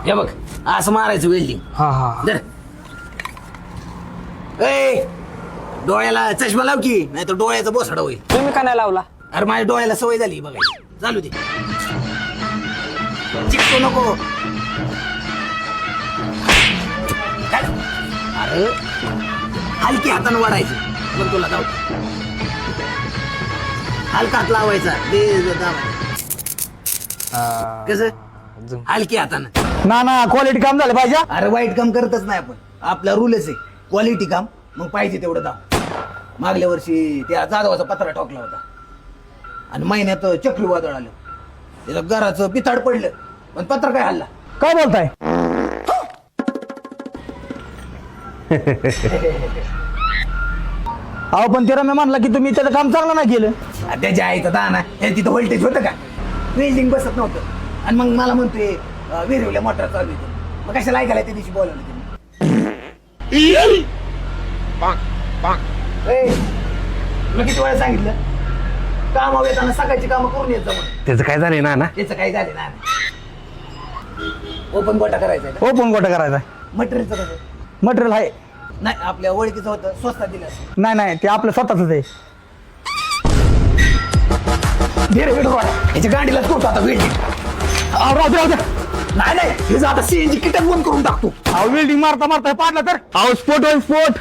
हे बघ असं मारायचं वेल्डिंग. हा हा धर. ए डोळ्याला चष्मा लाव की नाही तर डोळ्याचा बोसाडा होईल. तुम्ही का नाही लावला? अरे माझ्या डोळ्याला सवय झाली बघायची. चालू दे. चिकटू नको. काय? अरे हलकी हातानं वाढायचं. मग तुला जाऊ हलका हात लावायचा. कसं हलकी हातानं. ना क्वालिटी काम झालं पाहिजे. अरे वाईट काम करतच नाही आपण. आपला रूलच आहे क्वालिटी काम. मग पाहिजे तेवढं दाम. मागल्या वर्षी त्या जाधवाचा पत्रा ठोकला होता आणि महिन्यात चक्रीवादळ आलं. त्याचं घराचं पिताड पडलं पण पत्र काय हल्ला. काय बोलताय? अहो पण तेरा मी म्हणला की तुम्ही त्याचं काम चांगलं नाही केलं. त्याच्या आईचं दाना तिथं व्होल्टेज होतं का? वेल्डिंग बसत नव्हतं आणि मग मला म्हणतोय विहिरीवल्या मोटर चालू होती. मग कशाला ऐकायला त्या दिवशी बोलवलं तुला किती वेळा सांगितलं काम येताना सकाळची कामं करून येत जा म्हणून. त्याचं काय झालंय ना त्याचं काही झाले ना. ओपन गोटा करायचा ओपन गोटा करायचा. मटेरियलचं कसं? मटेरियल आहे. नाही आपल्या ओळखीचं होतं स्वस्तात दिलं. नाही ते आपलं स्वतःच आहे. याच्या गाडीलाच करतो आता वेल्डिंग. राहू नाही हे आता सीएनजी किटक बंद करून टाकतो. वेल्डिंग मारता पाडला तर स्फोट होईल स्फोट.